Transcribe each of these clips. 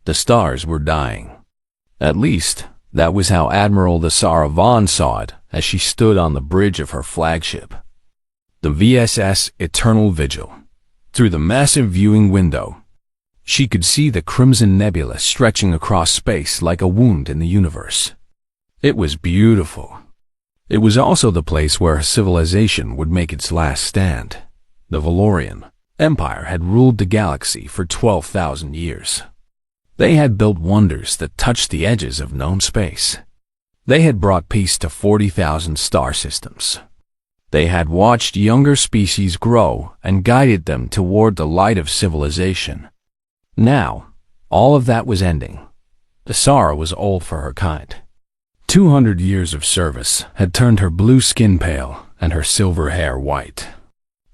The stars were dying. At least, that was how Admiral Desara Vaughn saw it as she stood on the bridge of her flagship, the VSS Eternal Vigil. Through the massive viewing window, she could see the Crimson Nebula stretching across space like a wound in the universe. It was beautiful. It was also the place where civilization would make its last stand. The Valorian Empire had ruled the galaxy for 12,000 years. They had built wonders that touched the edges of known space. They had brought peace to 40,000 star systems. They had watched younger species grow and guided them toward the light of civilization. Now, all of that was ending. Desara was old for her kind. 200 years of service had turned her blue skin pale and her silver hair white.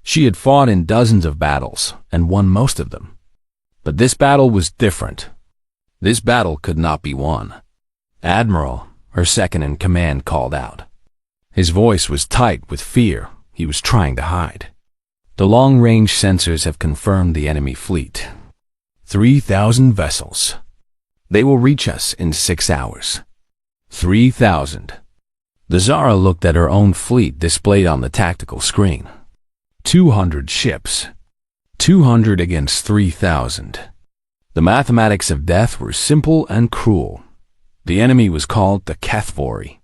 She had fought in dozens of battles and won most of them. But this battle was different. This battle could not be won. Admiral, her second-in-command, called out. His voice was tight with fear he was trying to hide. The long-range sensors have confirmed the enemy fleet. 3,000 vessels. They will reach us in 6 hours. 3,000. Desara looked at her own fleet displayed on the tactical screen. 200 ships. 200 against 3,000. The mathematics of death were simple and cruel. The enemy was called the Kethvori.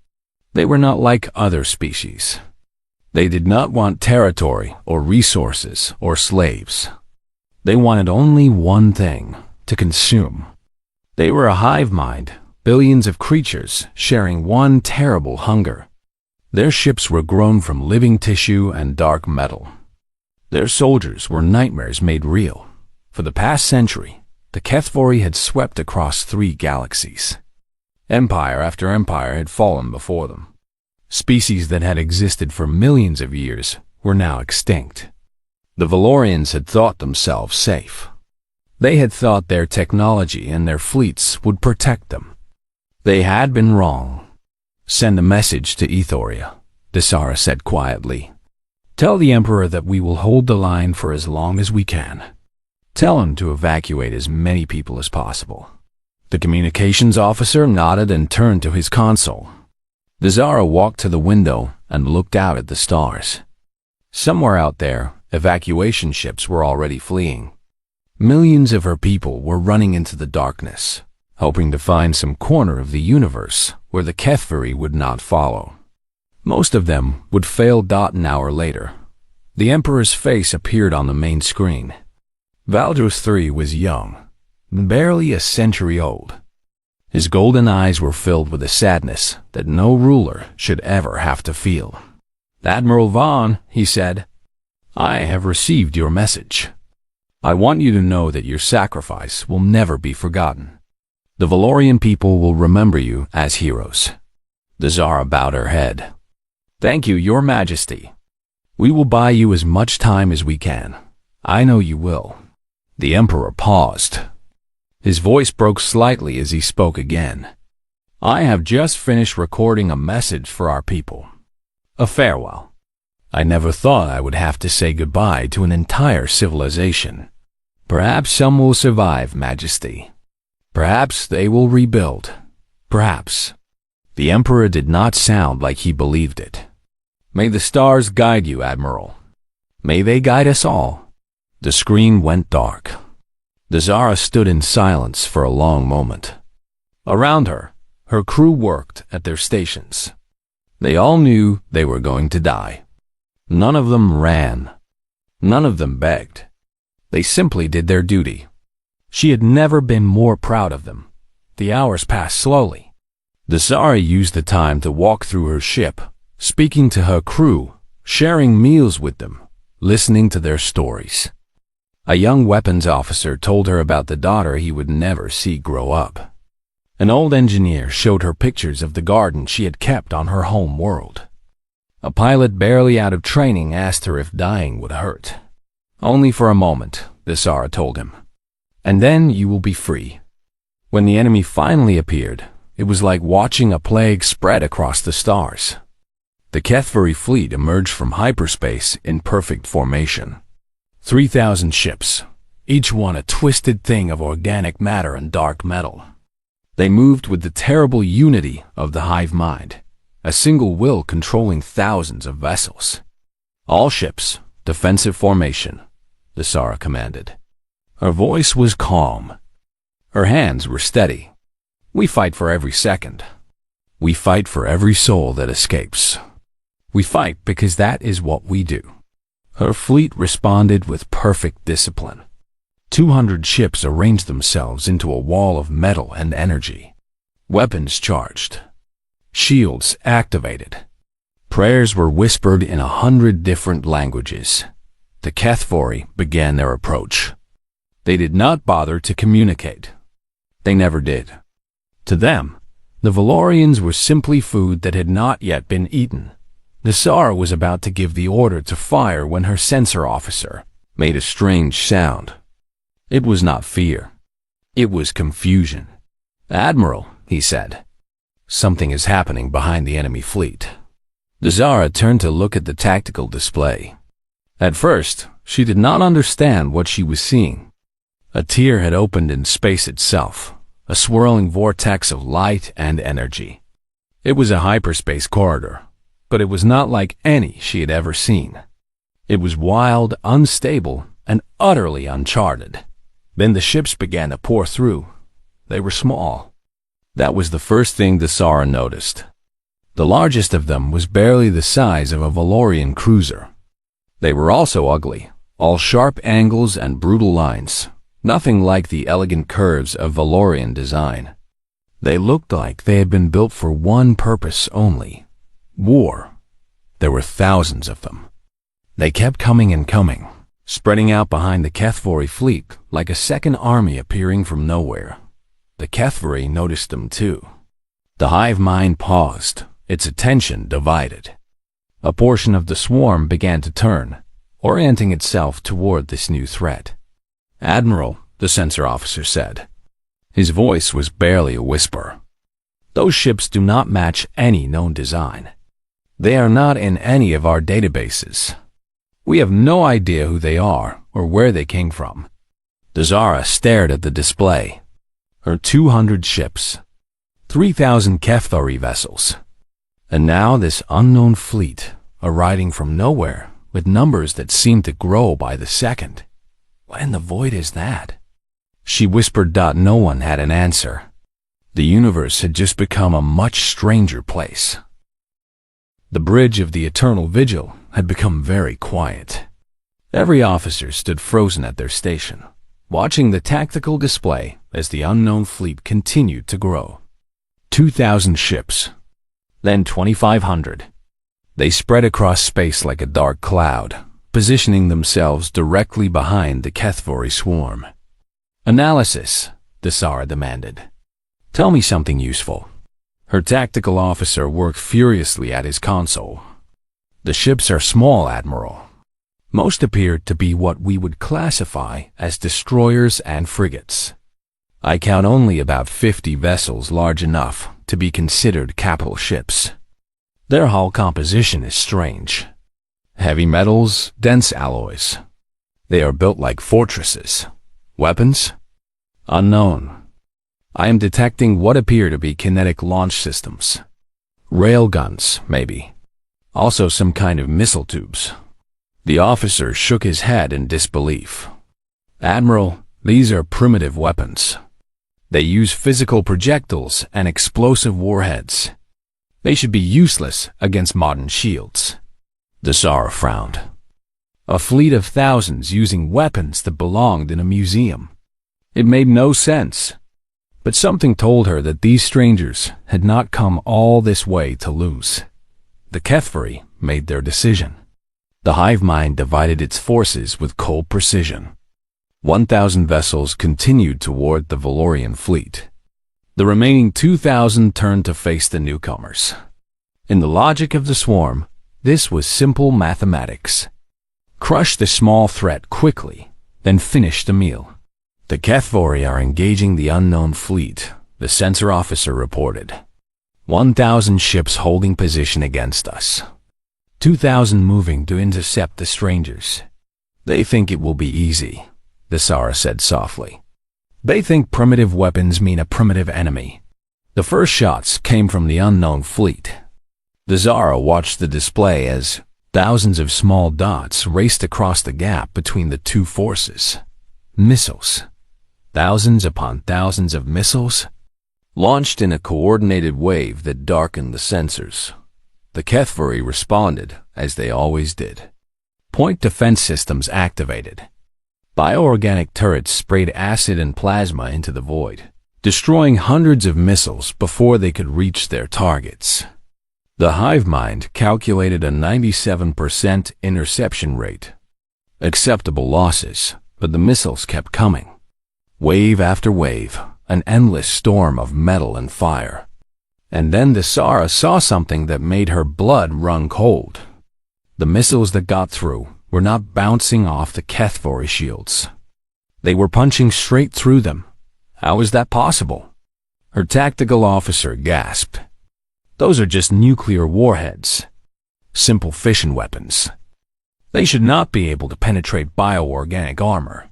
They were not like other species. They did not want territory or resources or slaves. They wanted only one thing: to consume. They were a hive mind, billions of creatures sharing one terrible hunger. Their ships were grown from living tissue and dark metal. Their soldiers were nightmares made real. For the past century, the Kethvori had swept across 3 galaxies. Empire after empire had fallen before them. Species that had existed for millions of years were now extinct. The Valorians had thought themselves safe. They had thought their technology and their fleets would protect them. They had been wrong. Send a message to Ethoria, Desara said quietly. Tell the Emperor that we will hold the line for as long as we can. Tell him to evacuate as many people as possible. The communications officer nodded and turned to his console. Desara walked to the window and looked out at the stars. Somewhere out there, evacuation ships were already fleeing. Millions of her people were running into the darkness, hoping to find some corner of the universe where the Kethvori would not follow. Most of them would fail. An hour later, the Emperor's face appeared on the main screen. Valdros III was young, barely a century old. His golden eyes were filled with a sadness that no ruler should ever have to feel. Admiral Vaughn, he said, I have received your message. I want you to know that your sacrifice will never be forgotten. The Valorian people will remember you as heroes. Desara bowed her head. Thank you, Your Majesty. We will buy you as much time as we can. I know you will. The Emperor paused. His voice broke slightly as he spoke again. I have just finished recording a message for our people. A farewell. I never thought I would have to say goodbye to an entire civilization. Perhaps some will survive, Majesty. Perhaps they will rebuild. Perhaps. The Emperor did not sound like he believed it. May the stars guide you, Admiral. May they guide us all. The screen went dark. Desara stood in silence for a long moment. Around her, her crew worked at their stations. They all knew they were going to die. None of them ran. None of them begged. They simply did their duty. She had never been more proud of them. The hours passed slowly. Desara used the time to walk through her ship, speaking to her crew, sharing meals with them, listening to their stories. A young weapons officer told her about the daughter he would never see grow up. An old engineer showed her pictures of the garden she had kept on her home world. A pilot barely out of training asked her if dying would hurt. Only for a moment, Desara told him. And then you will be free. When the enemy finally appeared, it was like watching a plague spread across the stars. The Kethvori fleet emerged from hyperspace in perfect formation. 3,000 ships, each one a twisted thing of organic matter and dark metal. They moved with the terrible unity of the hive mind, a single will controlling thousands of vessels. "All ships, defensive formation," the Tsara commanded. Her voice was calm. Her hands were steady. "We fight for every second. We fight for every soul that escapes. We fight because that is what we do." Her fleet responded with perfect discipline. 200 ships arranged themselves into a wall of metal and energy. Weapons charged. Shields activated. Prayers were whispered in 100 different languages. The Kethvori began their approach. They did not bother to communicate. They never did. To them, the Valorians were simply food that had not yet been eaten. The Tsar was about to give the order to fire when her sensor officer made a strange sound. It was not fear. It was confusion. "Admiral," he said, "something is happening behind the enemy fleet." The Tsara turned to look at the tactical display. At first, she did not understand what she was seeing. A tear had opened in space itself, a swirling vortex of light and energy. It was a hyperspace corridor, but it was not like any she had ever seen. It was wild, unstable, and utterly uncharted. Then the ships began to pour through. They were small. That was the first thing the Tsara noticed. The largest of them was barely the size of a Valorian cruiser. They were also ugly, all sharp angles and brutal lines, nothing like the elegant curves of Valorian design. They looked like they had been built for one purpose only: war. There were thousands of them. They kept coming and coming, spreading out behind the Kethvori fleet like a second army appearing from nowhere. The Kethvori noticed them too. The hive mind paused, its attention divided. A portion of the swarm began to turn, orienting itself toward this new threat. "Admiral," the sensor officer said. His voice was barely a whisper. "Those ships do not match any known design. They are not in any of our databases. We have no idea who they are or where they came from." The Tsara stared at the display. Her 200 ships, 3,000 Kethvori vessels, and now this unknown fleet arriving from nowhere with numbers that seemed to grow by the second. "What in the void is that?" she whispered. No one had an answer. The universe had just become a much stranger place. The bridge of the Eternal Vigil had become very quiet. Every officer stood frozen at their station, watching the tactical display as the unknown fleet continued to grow. 2,000 ships, then 2,500. They spread across space like a dark cloud, positioning themselves directly behind the Kethvori swarm. "Analysis," the Tsara demanded. "Tell me something useful." Her tactical officer worked furiously at his console. "The ships are small, Admiral. Most appeared to be what we would classify as destroyers and frigates. I count only about 50 vessels large enough to be considered capital ships. Their hull composition is strange. Heavy metals, dense alloys. They are built like fortresses. Weapons? Unknown. I am detecting what appear to be kinetic launch systems. Railguns, maybe. Also some kind of missile tubes." The officer shook his head in disbelief. "Admiral, these are primitive weapons. They use physical projectiles and explosive warheads. They should be useless against modern shields." The Tsara frowned. A fleet of thousands using weapons that belonged in a museum. It made no sense. But something told her that these strangers had not come all this way to lose. The Kethvori made their decision. The hive mind divided its forces with cold precision. 1,000 vessels continued toward the Valorian fleet. The remaining 2,000 turned to face the newcomers. In the logic of the swarm, this was simple mathematics. Crush the small threat quickly, then finish the meal. "The Kethvori are engaging the unknown fleet," the sensor officer reported. 1,000 ships holding position against us. 2,000 moving to intercept the strangers. They think it will be easy. the Tsara said softly. They think primitive weapons mean a primitive enemy. The first shots came from the unknown fleet. The Tsara watched the display as thousands of small dots raced across the gap between the two forces. Missiles. Thousands upon thousands of missiles, launched in a coordinated wave that darkened the sensors. The Kethvari responded, as they always did. Point defense systems activated. Bioorganic turrets sprayed acid and plasma into the void, destroying hundreds of missiles before they could reach their targets. The hive mind calculated a 97% interception rate. Acceptable losses, but the missiles kept coming. Wave after wave, an endless storm of metal and fire. And then the Tsara saw something that made her blood run cold. The missiles that got through were not bouncing off the Kethvari shields. They were punching straight through them. How is that possible? Her tactical officer gasped. Those are just nuclear warheads. Simple fission weapons. They should not be able to penetrate bioorganic armor.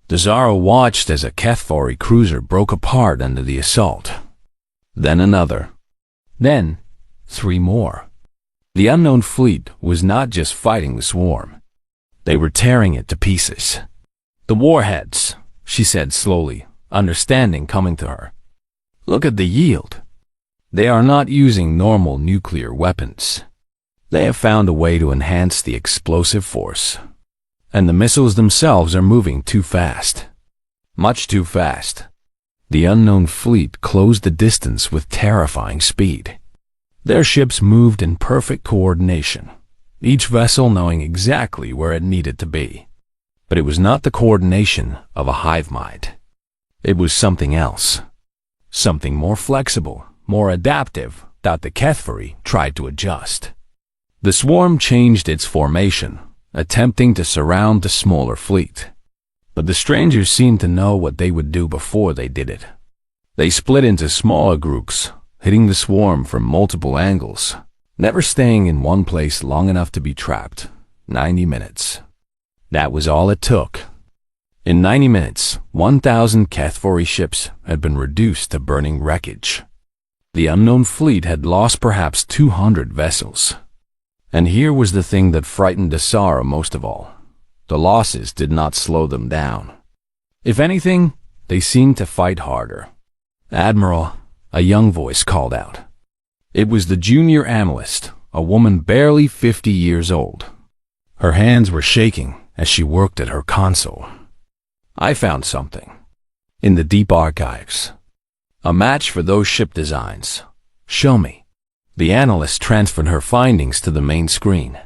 The Tsara watched as a Kethvari cruiser broke apart under the assault. Then another. Then 3 more. The unknown fleet was not just fighting the swarm. They were tearing it to pieces. The warheads, she said slowly, understanding coming to her. Look at the yield. They are not using normal nuclear weapons. They have found a way to enhance the explosive force. And the missiles themselves are moving too fast. Much too fast. The unknown fleet closed the distance with terrifying speed. Their ships moved in perfect coordination, each vessel knowing exactly where it needed to be. But it was not the coordination of a hive mind. It was something else. Something more flexible, more adaptive, that the Kethvari tried to adjust. The swarm changed its formation, attempting to surround the smaller fleet. But the strangers seemed to know what they would do before they did it. They split into smaller groups, hitting the swarm from multiple angles, never staying in one place long enough to be trapped. 90 minutes. That was all it took. In 90 minutes, 1,000 Kethvari ships had been reduced to burning wreckage. The unknown fleet had lost perhaps 200 vessels. And here was the thing that frightened the Tsara most of all. The losses did not slow them down. If anything, they seemed to fight harder. Admiral, a young voice called out. It was the junior analyst, a woman barely 50 years old. Her hands were shaking as she worked at her console. I found something. In the deep archives. A match for those ship designs. Show me. The analyst transferred her findings to the main screen.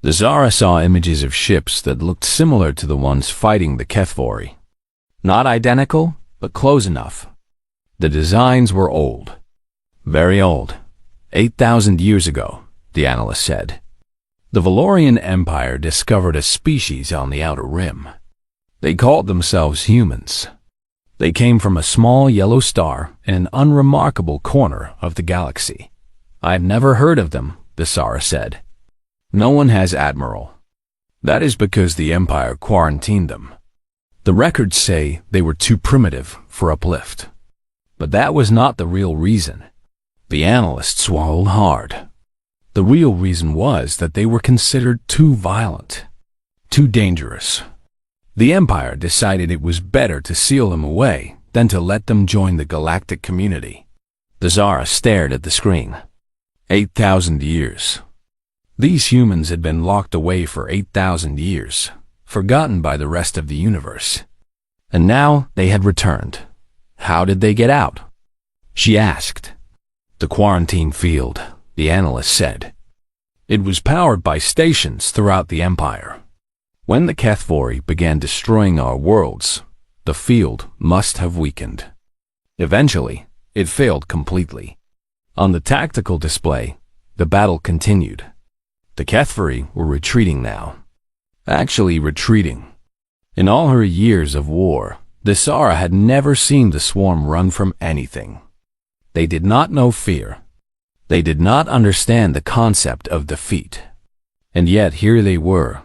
The Tsara saw images of ships that looked similar to the ones fighting the Kethvari. Not identical, but close enough. The designs were old. Very old. 8,000 years ago, the analyst said. The Valorian Empire discovered a species on the outer rim. They called themselves humans. They came from a small yellow star in an unremarkable corner of the galaxy. I've never heard of them, the Tsara said. No one has, Admiral. That is because the Empire quarantined them. The records say they were too primitive for uplift. But that was not the real reason. The analyst swallowed hard. The real reason was that they were considered too violent, too dangerous. The Empire decided it was better to seal them away than to let them join the galactic community. The Tsara stared at the screen. 8,000 years. These humans had been locked away for 8,000 years, forgotten by the rest of the universe. And now they had returned. How did they get out? She asked. The quarantine field, the analyst said. It was powered by stations throughout the Empire. When the Kethvari began destroying our worlds, the field must have weakened. Eventually, it failed completely. On the tactical display, the battle continued. The Kethvari were retreating now. Actually retreating. In all her years of war, the Tsara had never seen the swarm run from anything. They did not know fear. They did not understand the concept of defeat. And yet here they were,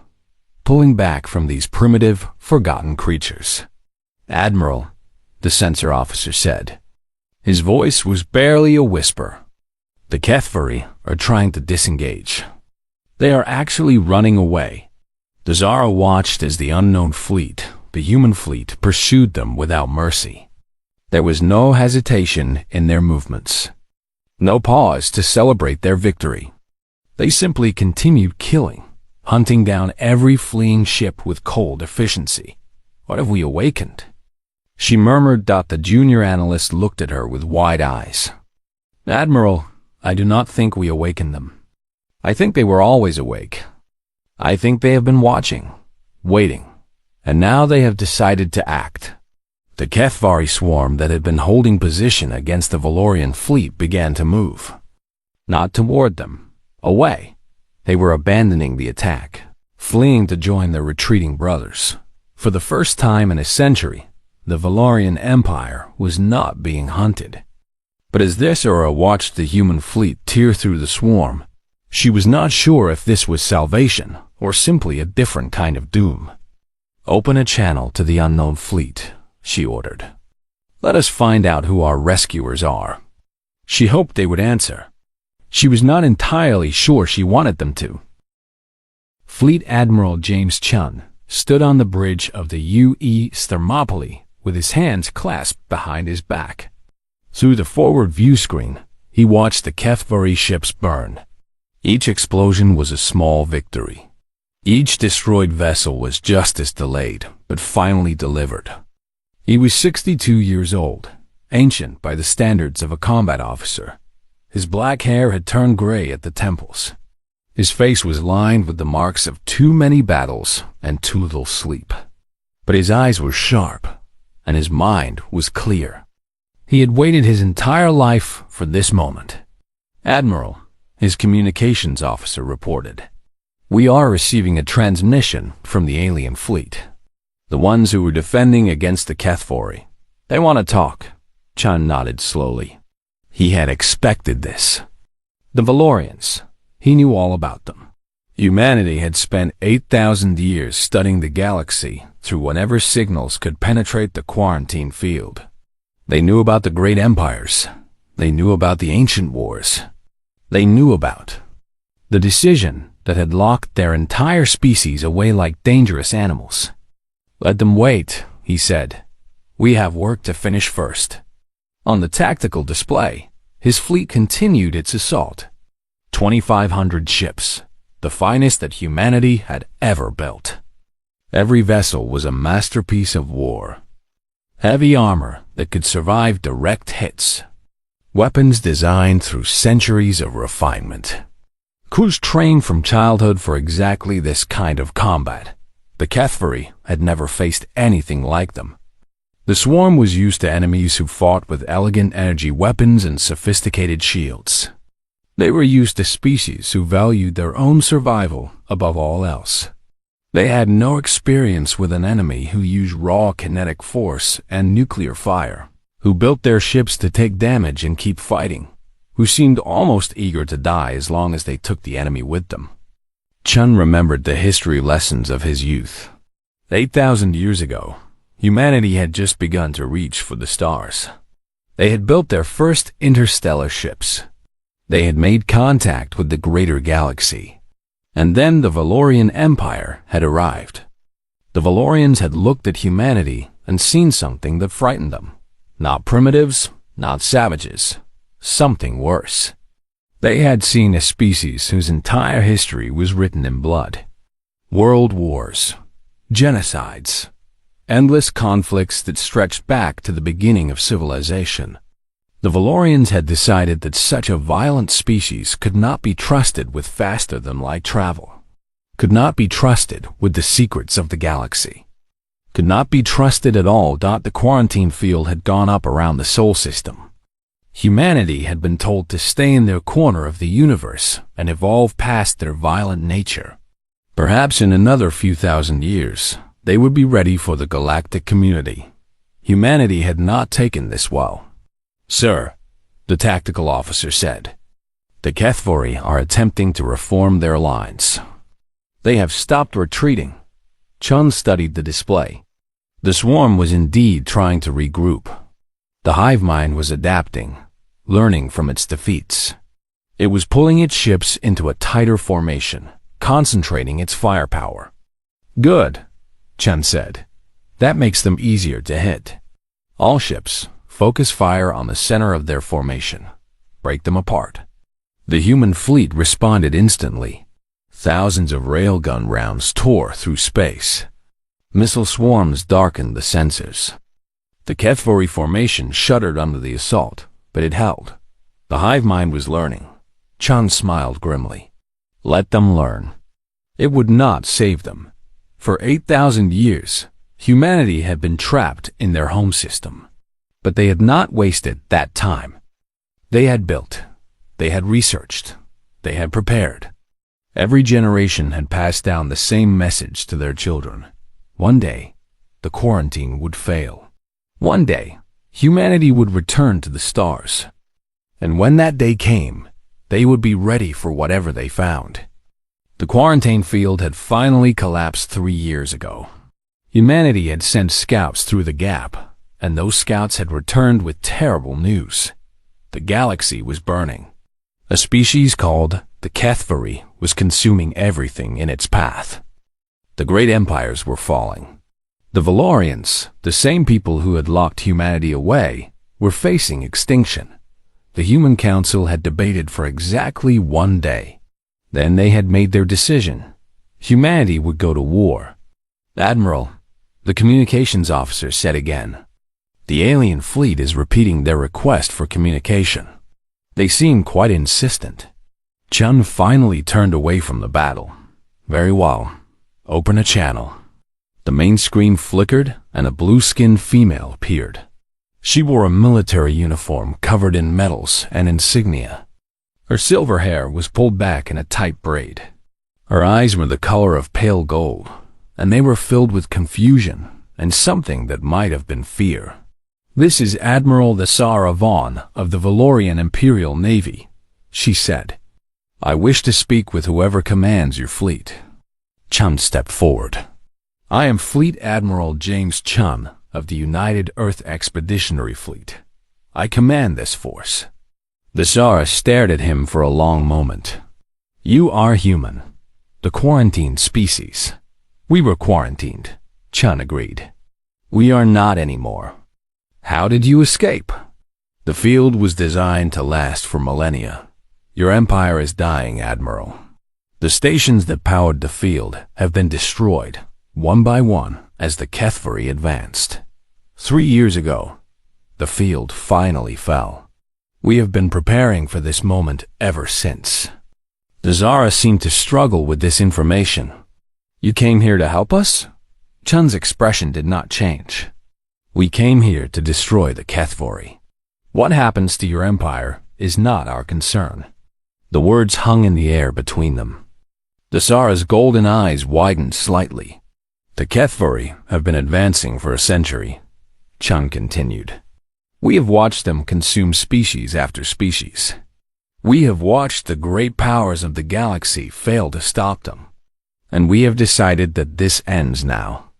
pulling back from these primitive, forgotten creatures. "Admiral," the sensor officer said. His voice was barely a whisper. "The Kethvari are trying to disengage. They are actually running away." The Zara watched as the unknown fleet, the human fleet, pursued them without mercy. There was no hesitation in their movements. No pause to celebrate their victory. They simply continued killing, hunting down every fleeing ship with cold efficiency. "What have we awakened?" she murmured. The junior analyst looked at her with wide eyes. "Admiral, I do not think we awakened them. I think they were always awake. I think they have been watching, waiting, and now they have decided to act." The Kethvari swarm that had been holding position against the Valorian fleet began to move. Not toward them, away. They were abandoning the attack, fleeing to join their retreating brothers. For the first time in a century, the Valorian Empire was not being hunted. But as this Zara watched the human fleet tear through the swarm, she was not sure if this was salvation or simply a different kind of doom. "Open a channel to the unknown fleet," she ordered. "Let us find out who our rescuers are." She hoped they would answer. She was not entirely sure she wanted them to. Fleet Admiral James Chun stood on the bridge of the U.E.S. Thermopylae with his hands clasped behind his back. Through the forward view screen, he watched the Kethvari ships burn. Each explosion was a small victory. Each destroyed vessel was just as delayed, but finally delivered. He was 62 years old, ancient by the standards of a combat officer. His black hair had turned gray at the temples. His face was lined with the marks of too many battles and too little sleep. But his eyes were sharp, and his mind was clear. He had waited his entire life for this moment. "Admiral," his communications officer reported, "we are receiving a transmission from the alien fleet. The ones who were defending against the Kethvari. They want to talk." Chun nodded slowly. He had expected this. The Valorians. He knew all about them. Humanity had spent 8,000 years studying the galaxy through whatever signals could penetrate the quarantine field. They knew about the great empires. They knew about the ancient wars. They knew about the decision that had locked their entire species away like dangerous animals. "Let them wait," he said. "We have work to finish first." On the tactical display, his fleet continued its assault. 2,500 ships, the finest that humanity had ever built. Every vessel was a masterpiece of war. Heavy armor that could survive direct hits. Weapons designed through centuries of refinement. Crews trained from childhood for exactly this kind of combat. The Kethvari had never faced anything like them. The swarm was used to enemies who fought with elegant energy weapons and sophisticated shields. They were used to species who valued their own survival above all else. They had no experience with an enemy who used raw kinetic force and nuclear fire, who built their ships to take damage and keep fighting, who seemed almost eager to die as long as they took the enemy with them. Chun remembered the history lessons of his youth. 8,000 years ago, humanity had just begun to reach for the stars. They had built their first interstellar ships. They had made contact with the greater galaxy. And then the Valorian Empire had arrived. The Valorians had looked at humanity and seen something that frightened them. Not primitives, not savages. Something worse. They had seen a species whose entire history was written in blood. World wars, genocides, endless conflicts that stretched back to the beginning of civilization. The Valorians had decided that such a violent species could not be trusted with faster-than-light travel, could not be trusted with the secrets of the galaxy, could not be trusted at all. The quarantine field had gone up around the Sol system. Humanity had been told to stay in their corner of the universe and evolve past their violent nature. Perhaps in another few thousand years, they would be ready for the galactic community. Humanity had not taken this well. "Sir," the tactical officer said, "the Kethvari are attempting to reform their lines. They have stopped retreating, Chun studied the display. The swarm was indeed trying to regroup. The hive mind was adapting, learning from its defeats. It was pulling its ships into a tighter formation, concentrating its firepower. Good, Chun said. That makes them easier to hit. All ships, focus fire on the center of their formation. Break them apart. The human fleet responded instantly. Thousands of railgun rounds tore through space. Missile swarms darkened the sensors. The Kethvari formation shuddered under the assault, but it held. The hive mind was learning. Chun smiled grimly. Let them learn. It would not save them. For 8,000 years, humanity had been trapped in their home system. But they had not wasted that time. They had built. They had researched. They had prepared. Every generation had passed down the same message to their children. One day, the quarantine would fail. One day, humanity would return to the stars. And when that day came, they would be ready for whatever they found. The quarantine field had finally collapsed 3 years ago. Humanity had sent scouts through the gap, and those scouts had returned with terrible news. The galaxy was burning. A species called the Kethvari was consuming everything in its path. The great empires were falling. The Valorians, the same people who had locked humanity away, were facing extinction. The Human Council had debated for exactly 1 day. Then they had made their decision. Humanity would go to war. Admiral, the communications officer said again, the alien fleet is repeating their request for communication. They seem quite insistent. Chun finally turned away from the battle. Very well. Open a channel. The main screen flickered and a blue-skinned female appeared. She wore a military uniform covered in medals and insignia. Her silver hair was pulled back in a tight braid. Her eyes were the color of pale gold, and they were filled with confusion and something that might have been fear. This is Admiral the Sarah Vaughn of the Valorian Imperial Navy, she said. I wish to speak with whoever commands your fleet. Chun stepped forward. I am Fleet Admiral James Chun of the United Earth Expeditionary Fleet. I command this force. The Tsar stared at him for a long moment. You are human, the quarantined species. We were quarantined, Chun agreed. We are not anymore. How did you escape? The field was designed to last for millennia. Your empire is dying, Admiral. The stations that powered the field have been destroyed, one by one, as the Kethvari advanced. 3 years ago, the field finally fell. We have been preparing for this moment ever since. The Zara seemed to struggle with this information. You came here to help us? Chun's expression did not change. We came here to destroy the Kethvari. What happens to your empire is not our concern. The words hung in the air between them. The Zara's golden eyes widened slightly. The Kethvari have been advancing for a century, Chun continued. We have watched them consume species after species. We have watched the great powers of the galaxy fail to stop them. And we have decided that this ends now.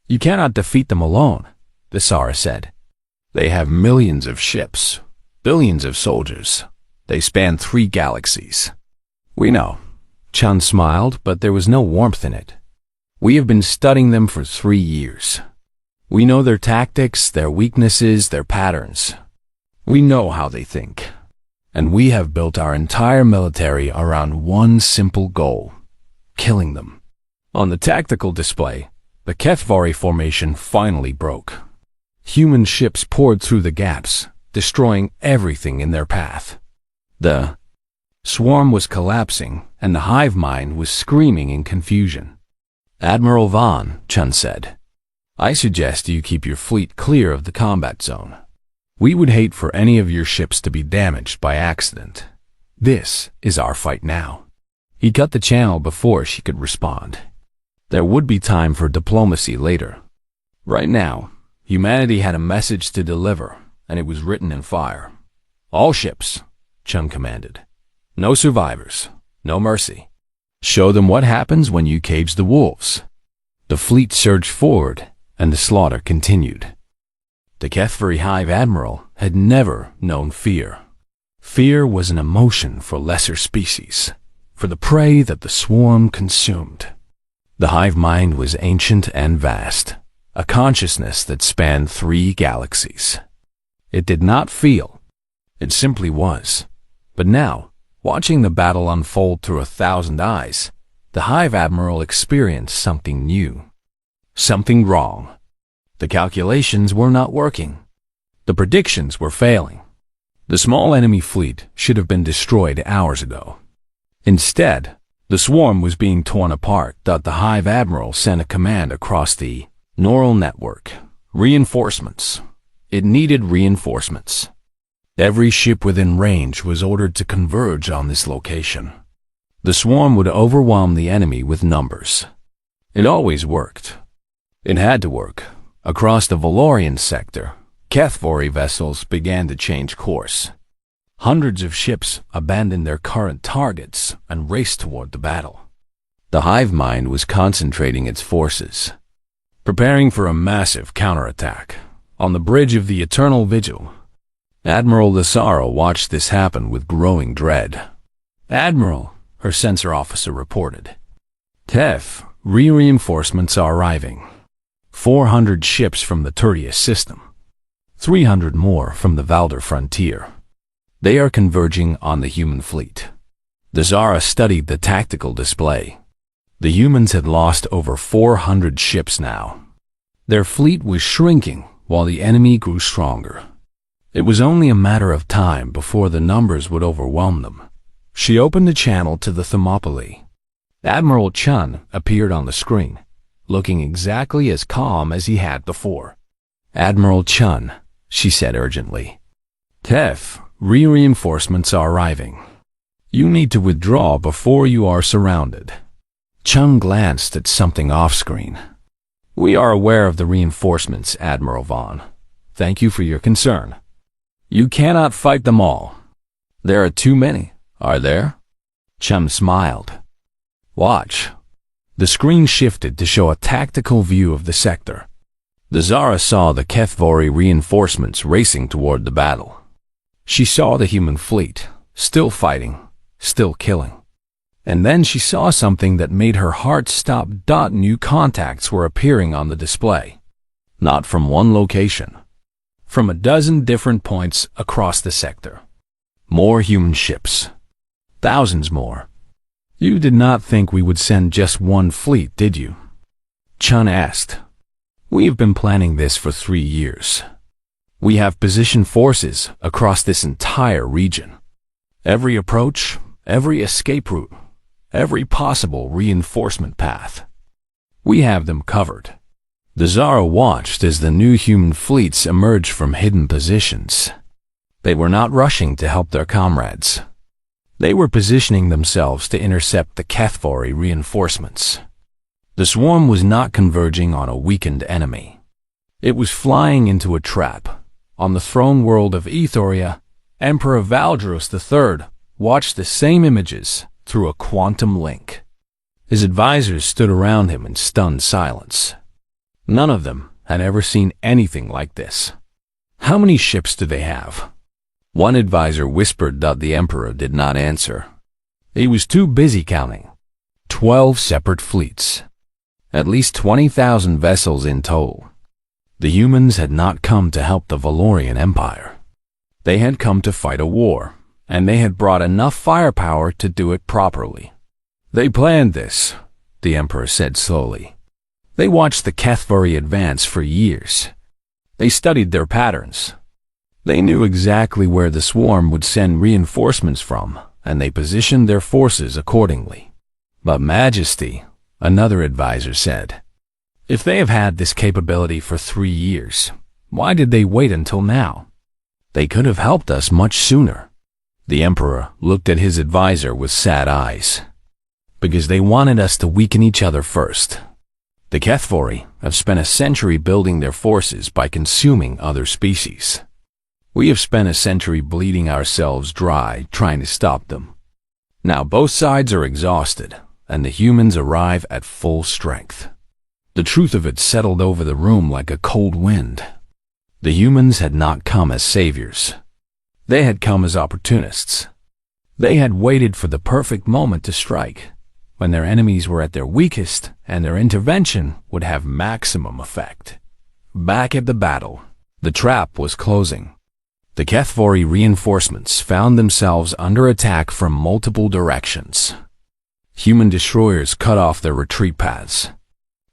You cannot defeat them alone, the Tsar said. They have millions of ships, billions of soldiers. They span 3 galaxies. We know. Chun smiled, but there was no warmth in it. We have been studying them for 3 years. We know their tactics, their weaknesses, their patterns. We know how they think. And we have built our entire military around one simple goal: killing them. On the tactical display, the Kethvari formation finally broke. Human ships poured through the gaps, destroying everything in their path. The swarm was collapsing, and the hive mind was screaming in confusion. Admiral Vaughn, Chun said, I suggest you keep your fleet clear of the combat zone. We would hate for any of your ships to be damaged by accident. This is our fight now. He cut the channel before she could respond. There would be time for diplomacy later. Right now, humanity had a message to deliver, and it was written in fire. All ships, Chun commanded. No survivors, no mercy. Show them what happens when you cage the wolves. The fleet surged forward, and the slaughter continued. The Kethvari Hive Admiral had never known fear. Fear was an emotion for lesser species, for the prey that the swarm consumed. The hive mind was ancient and vast, a consciousness that spanned 3 galaxies. It did not feel. It simply was. But now, watching the battle unfold through 1,000 eyes, the Hive Admiral experienced something new. Something wrong. The calculations were not working. The predictions were failing. The small enemy fleet should have been destroyed hours ago. Instead, the swarm was being torn apart. The Hive Admiral sent a command across the neural network. Reinforcements. It needed reinforcements. Every ship within range was ordered to converge on this location. The swarm would overwhelm the enemy with numbers. It always worked. It had to work. Across the Valorian sector, Kethvari vessels began to change course. Hundreds of ships abandoned their current targets and raced toward the battle. The hive mind was concentrating its forces, preparing for a massive counterattack. On the bridge of the Eternal Vigil, Admiral Lasara watched this happen with growing dread. "Admiral," her sensor officer reported. Reinforcements are arriving. 400 ships from the Tertius system. 300 more from the Valder frontier. They are converging on the human fleet. The Zara studied the tactical display. The humans had lost over 400 ships now. Their fleet was shrinking while the enemy grew stronger. It was only a matter of time before the numbers would overwhelm them. She opened a channel to the Thermopylae. Admiral Chun appeared on the screen, looking exactly as calm as he had before. "Admiral Chun," she said urgently. Reinforcements are arriving. You need to withdraw before you are surrounded." Chun glanced at something off-screen. "We are aware of the reinforcements, Admiral Vaughn. Thank you for your concern. You cannot fight them all. There are too many, are there?" Chun smiled. "Watch." The screen shifted to show a tactical view of the sector. The Zara saw the Kethvari reinforcements racing toward the battle. She saw the human fleet, still fighting, still killing. And then she saw something that made her heart stop. New contacts were appearing on the display. Not from one location. From a dozen different points across the sector. More human ships. Thousands more. "You did not think we would send just one fleet, did you?" Chun asked. "We've been planning this for 3 years. We have positioned forces across this entire region. Every approach, every escape route, every possible reinforcement path. We have them covered." The Zara watched as the new human fleets emerged from hidden positions. They were not rushing to help their comrades. They were positioning themselves to intercept the Kethvari reinforcements. The swarm was not converging on a weakened enemy. It was flying into a trap. On the throne world of Ethoria, Emperor Valdrus III watched the same images through a quantum link. His advisors stood around him in stunned silence. None of them had ever seen anything like this. "How many ships do they have?" One advisor whispered that the Emperor did not answer. He was too busy counting. 12 separate fleets. At least 20,000 vessels in total. The humans had not come to help the Valorian Empire. They had come to fight a war, and they had brought enough firepower to do it properly. "They planned this," the Emperor said slowly. "They watched the Kethvari advance for years. They studied their patterns. They knew exactly where the swarm would send reinforcements from, and they positioned their forces accordingly." "But Majesty," another advisor said, "if they have had this capability for 3 years, why did they wait until now? They could have helped us much sooner." The Emperor looked at his advisor with sad eyes. "Because they wanted us to weaken each other first. The Kethvari have spent a century building their forces by consuming other species. We have spent a century bleeding ourselves dry trying to stop them. Now both sides are exhausted, and the humans arrive at full strength. The truth of it settled over the room like a cold wind. The humans had not come as saviors. They had come as opportunists. They had waited for the perfect moment to strike, when their enemies were at their weakest and their intervention would have maximum effect. Back at the battle, the trap was closing. The Kethvari reinforcements found themselves under attack from multiple directions. Human destroyers cut off their retreat paths.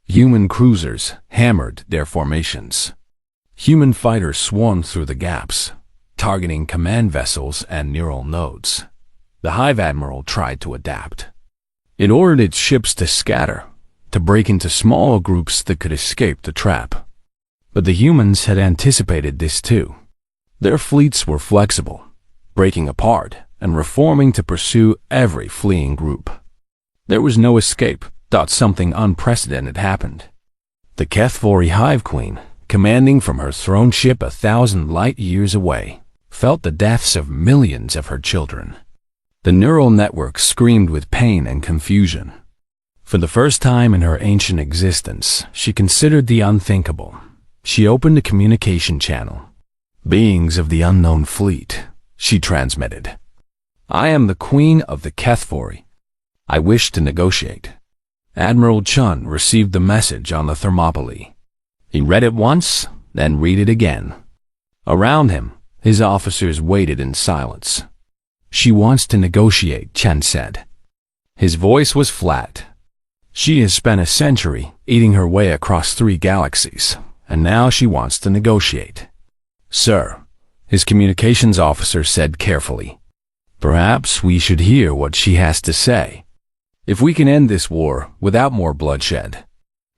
Human cruisers hammered their formations. Human fighters swarmed through the gaps, targeting command vessels and neural nodes. The Hive Admiral tried to adapt. It ordered its ships to scatter, to break into small groups that could escape the trap. But the humans had anticipated this too. Their fleets were flexible, breaking apart and reforming to pursue every fleeing group. There was no escape, thought something unprecedented happened. The Kethvari Hive Queen, commanding from her throne ship 1,000 light years away, felt the deaths of millions of her children. The neural network screamed with pain and confusion. For the first time in her ancient existence, she considered the unthinkable. She opened a communication channel. "Beings of the unknown fleet," she transmitted. "I am the Queen of the Kethvari. I wish to negotiate." Admiral Chun received the message on the Thermopylae. He read it once, then read it again. Around him, his officers waited in silence. "She wants to negotiate," Chen said. His voice was flat. "She has spent a century eating her way across 3 galaxies, and now she wants to negotiate." "Sir," his communications officer said carefully, "perhaps we should hear what she has to say. If we can end this war without more bloodshed."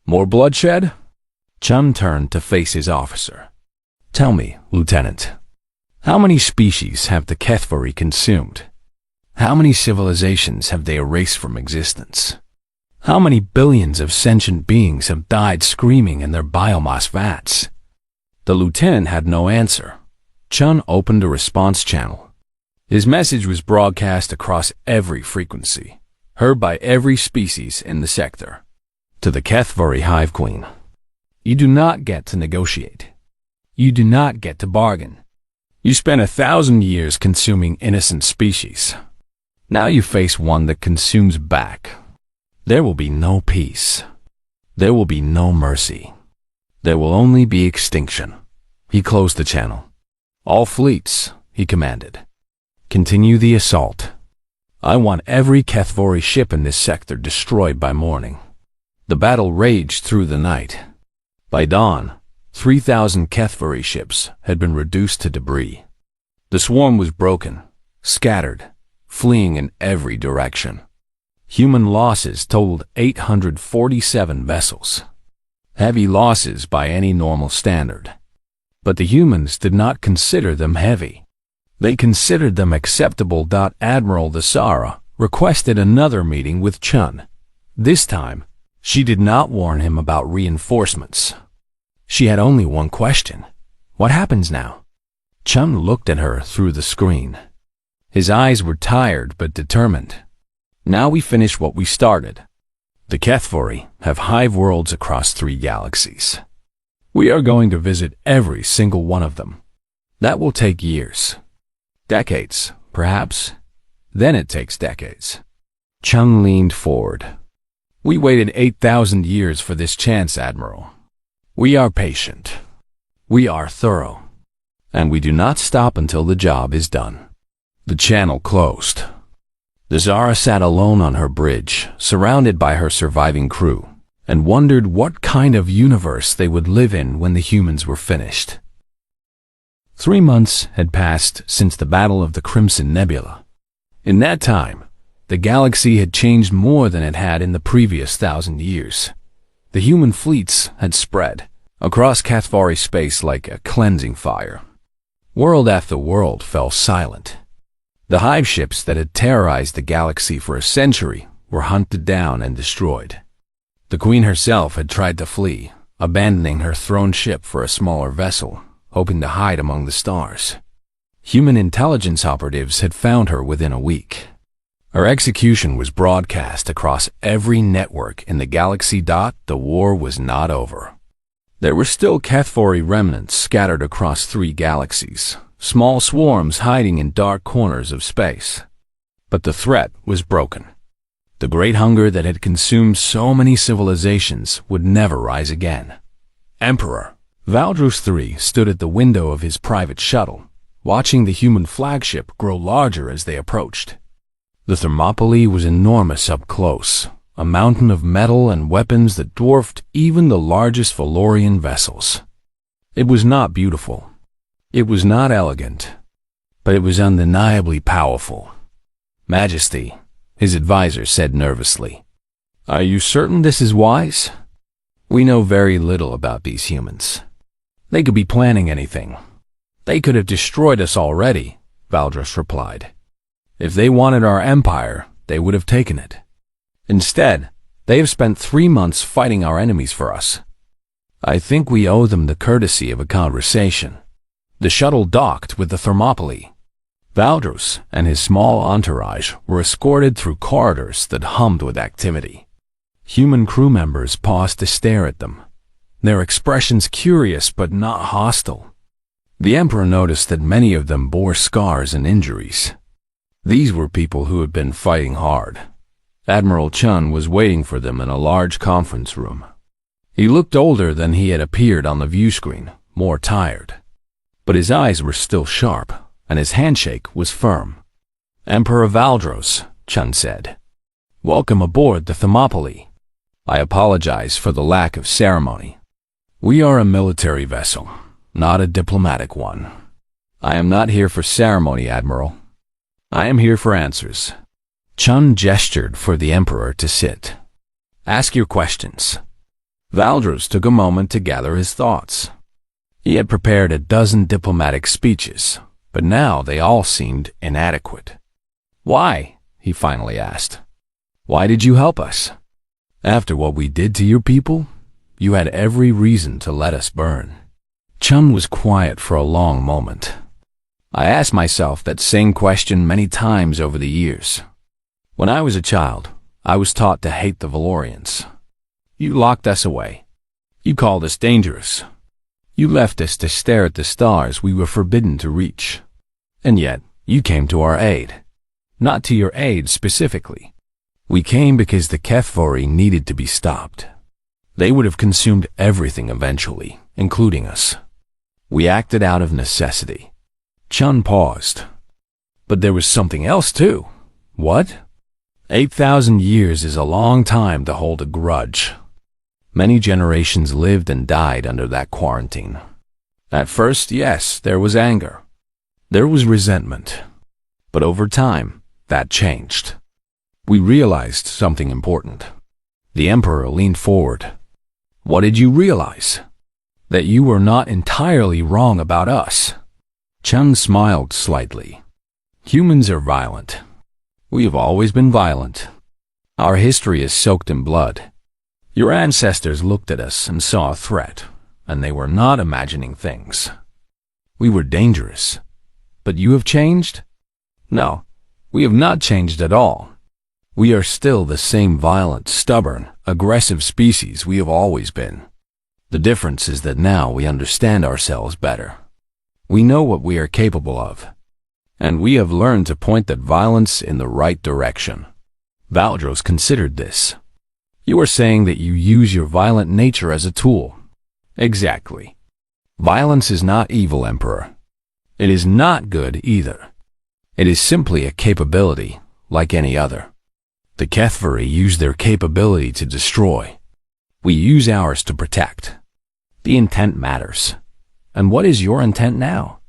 "More bloodshed?" Chun turned to face his officer. "Tell me, Lieutenant, how many species have the Kethvari consumed? How many civilizations have they erased from existence? How many billions of sentient beings have died screaming in their biomass vats?" The lieutenant had no answer. Chun opened a response channel. His message was broadcast across every frequency, heard by every species in the sector. To the Kethvari Hive Queen, "You do not get to negotiate. You do not get to bargain. You spent 1,000 years consuming innocent species. Now you face one that consumes back. There will be no peace. There will be no mercy. There will only be extinction." He closed the channel. "All fleets," he commanded, "continue the assault. I want every Kethvari ship in this sector destroyed by morning." The battle raged through the night. By dawn, 3,000 Kethvari ships had been reduced to debris. The swarm was broken, scattered, fleeing in every direction. Human losses totaled 847 vessels. Heavy losses by any normal standard. But the humans did not consider them heavy. They considered them acceptable. Admiral Dasara requested another meeting with Chun. This time, she did not warn him about reinforcements. She had only one question. What happens now? Chun looked at her through the screen. His eyes were tired but determined. "Now we finish what we started. The Kethvari have hive worlds across 3 galaxies. We are going to visit every single one of them. That will take years. Decades, perhaps. Then it takes decades." Chun leaned forward. "We waited 8,000 years for this chance, Admiral. We are patient. We are thorough. And we do not stop until the job is done." The channel closed. Dasara sat alone on her bridge, surrounded by her surviving crew, and wondered what kind of universe they would live in when the humans were finished. 3 months had passed since the Battle of the Crimson Nebula. In that time, the galaxy had changed more than it had in the previous 1,000 years. The human fleets had spread across Kethvari space like a cleansing fire. World after world fell silent. The hive ships that had terrorized the galaxy for a century were hunted down and destroyed. The Queen herself had tried to flee, abandoning her throne ship for a smaller vessel, hoping to hide among the stars. Human intelligence operatives had found her within a week. Her execution was broadcast across every network in the galaxy. The war was not over. There were still Kethvari remnants scattered across 3 galaxies, small swarms hiding in dark corners of space. But the threat was broken. The great hunger that had consumed so many civilizations would never rise again. Emperor Valdros III stood at the window of his private shuttle, watching the human flagship grow larger as they approached. The Thermopylae was enormous up close, a mountain of metal and weapons that dwarfed even the largest Valorian vessels. It was not beautiful. It was not elegant, but it was undeniably powerful. Majesty, his advisor said nervously. Are you certain this is wise? We know very little about these humans. They could be planning anything. They could have destroyed us already, Valdros replied. If they wanted our empire, they would have taken it. Instead, they have spent 3 months fighting our enemies for us. I think we owe them the courtesy of a conversation. The shuttle docked with the Thermopylae. Valdros and his small entourage were escorted through corridors that hummed with activity. Human crew members paused to stare at them, their expressions curious but not hostile. The Emperor noticed that many of them bore scars and injuries. These were people who had been fighting hard. Admiral Chun was waiting for them in a large conference room. He looked older than he had appeared on the view screen, more tired. But his eyes were still sharp, and his handshake was firm. Emperor Valdros, Chun said. Welcome aboard the Thermopylae. I apologize for the lack of ceremony. We are a military vessel, not a diplomatic one. I am not here for ceremony, Admiral. I am here for answers. Chun gestured for the Emperor to sit. Ask your questions. Valdros took a moment to gather his thoughts. He had prepared a dozen diplomatic speeches, but now they all seemed inadequate. Why? He finally asked. Why did you help us? After what we did to your people, you had every reason to let us burn. Chun was quiet for a long moment. I asked myself that same question many times over the years. When I was a child, I was taught to hate the Valorians. You locked us away. You called us dangerous. You left us to stare at the stars we were forbidden to reach. And yet, you came to our aid. Not to your aid specifically. We came because the Kethvari needed to be stopped. They would have consumed everything eventually, including us. We acted out of necessity. Chun paused. But there was something else too. What? 8,000 years is a long time to hold a grudge. Many generations lived and died under that quarantine. At first, yes, there was anger. There was resentment. But over time, that changed. We realized something important. The Emperor leaned forward. What did you realize? That you were not entirely wrong about us. Chun smiled slightly. Humans are violent. We have always been violent. Our history is soaked in blood. Your ancestors looked at us and saw a threat, and they were not imagining things. We were dangerous. But you have changed? No, we have not changed at all. We are still the same violent, stubborn, aggressive species we have always been. The difference is that now we understand ourselves better. We know what we are capable of. And we have learned to point that violence in the right direction. Valdros considered this. You are saying that you use your violent nature as a tool. Exactly. Violence is not evil, Emperor. It is not good either. It is simply a capability, like any other. The Kethvari use their capability to destroy. We use ours to protect. The intent matters. And what is your intent now?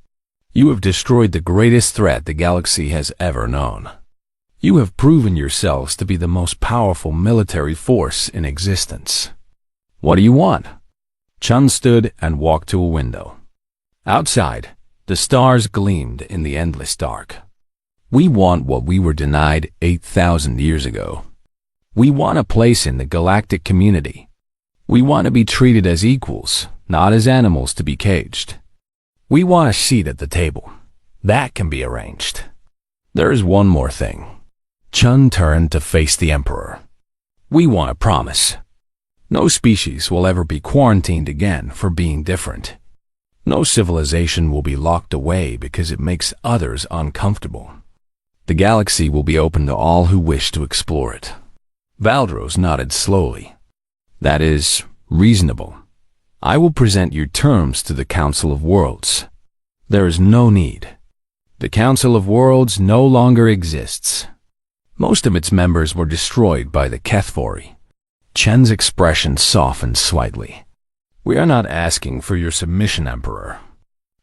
You have destroyed the greatest threat the galaxy has ever known. You have proven yourselves to be the most powerful military force in existence. What do you want? Chun stood and walked to a window. Outside, the stars gleamed in the endless dark. We want what we were denied 8,000 years ago. We want a place in the galactic community. We want to be treated as equals, not as animals to be caged. We want a seat at the table. That can be arranged. There is one more thing. Chun turned to face the Emperor. We want a promise. No species will ever be quarantined again for being different. No civilization will be locked away because it makes others uncomfortable. The galaxy will be open to all who wish to explore it. Valdros nodded slowly. That is reasonable. I will present your terms to the Council of Worlds. There is no need. The Council of Worlds no longer exists. Most of its members were destroyed by the Kethvori. Chen's expression softened slightly. We are not asking for your submission, Emperor.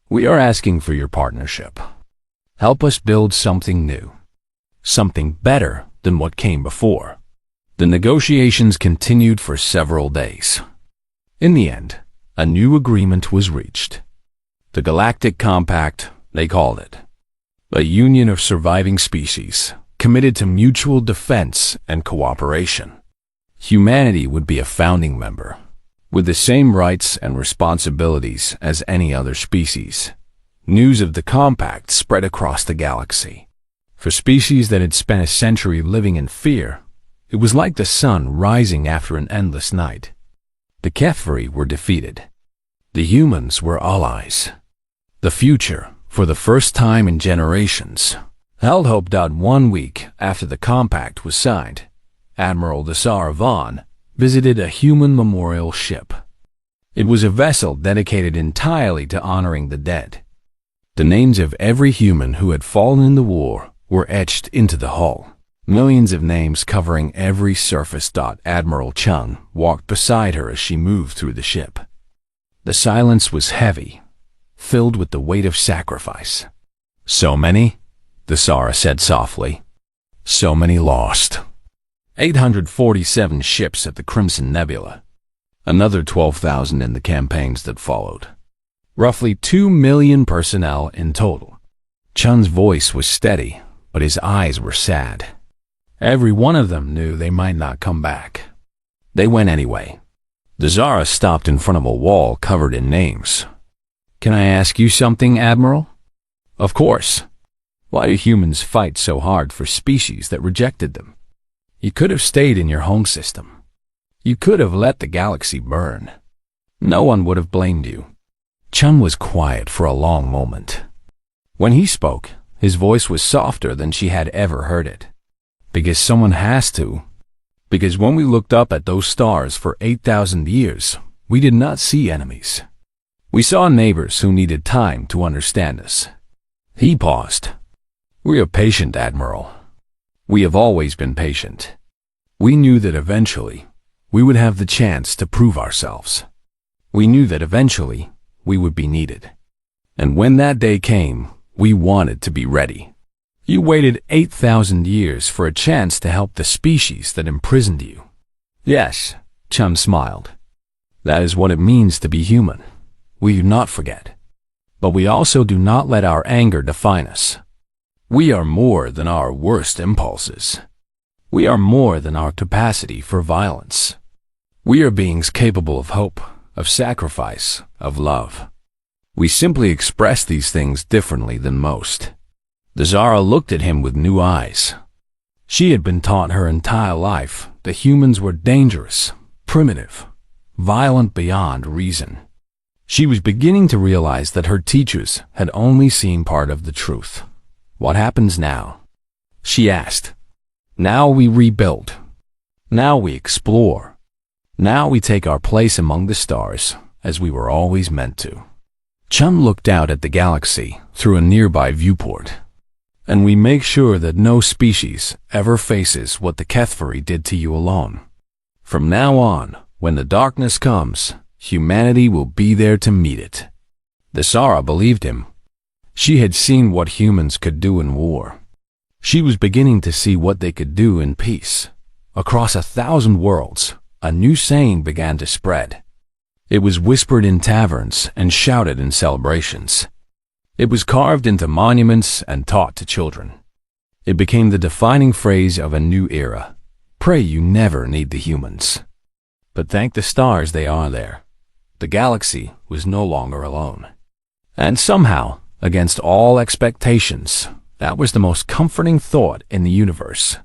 We are asking for your partnership. Help us build something new. Something better than what came before. The negotiations continued for several days. In the end, a new agreement was reached. The Galactic Compact, they called it. A union of surviving species, committed to mutual defense and cooperation. Humanity would be a founding member, with the same rights and responsibilities as any other species. News of the compact spread across the galaxy. For species that had spent a century living in fear, it was like the sun rising after an endless night. The Kethvori were defeated. The humans were allies. The future, for the first time in generations, held hope. 1 week after the compact was signed, Admiral the Saravan visited a human memorial ship. It was a vessel dedicated entirely to honoring the dead. The names of every human who had fallen in the war were etched into the hull. Millions of names covering every surface. Admiral Chung walked beside her as she moved through the ship. The silence was heavy, filled with the weight of sacrifice. So many, the Sara said softly. So many lost. 847 ships at the Crimson Nebula. Another 12,000 in the campaigns that followed. Roughly 2 million personnel in total. Chun's voice was steady, but his eyes were sad. Every one of them knew they might not come back. They went anyway. The Zara stopped in front of a wall covered in names. Can I ask you something, Admiral? Of course. Why do humans fight so hard for species that rejected them? You could have stayed in your home system. You could have let the galaxy burn. No one would have blamed you. Chun was quiet for a long moment. When he spoke, his voice was softer than she had ever heard it. Because someone has to. Because when we looked up at those stars for 8,000 years, we did not see enemies. We saw neighbors who needed time to understand us. He paused. We are patient, Admiral. We have always been patient. We knew that eventually we would have the chance to prove ourselves. We knew that eventually we would be needed. And when that day came, we wanted to be ready. You waited 8,000 years for a chance to help the species that imprisoned you. Yes, Chun smiled. That is what it means to be human. We do not forget. But we also do not let our anger define us. We are more than our worst impulses. We are more than our capacity for violence. We are beings capable of hope, of sacrifice, of love. We simply express these things differently than most. The Zara looked at him with new eyes. She had been taught her entire life that humans were dangerous, primitive, violent beyond reason. She was beginning to realize that her teachers had only seen part of the truth. What happens now? She asked. Now we rebuild. Now we explore. Now we take our place among the stars, as we were always meant to. Chun looked out at the galaxy through a nearby viewport. And we make sure that no species ever faces what the Kethvori did to you alone. From now on, when the darkness comes, humanity will be there to meet it. The Sara believed him. She had seen what humans could do in war. She was beginning to see what they could do in peace. Across 1,000 worlds, a new saying began to spread. It was whispered in taverns and shouted in celebrations. It was carved into monuments and taught to children. It became the defining phrase of a new era. Pray you never need the humans. But thank the stars they are there. The galaxy was no longer alone. And somehow, against all expectations, that was the most comforting thought in the universe.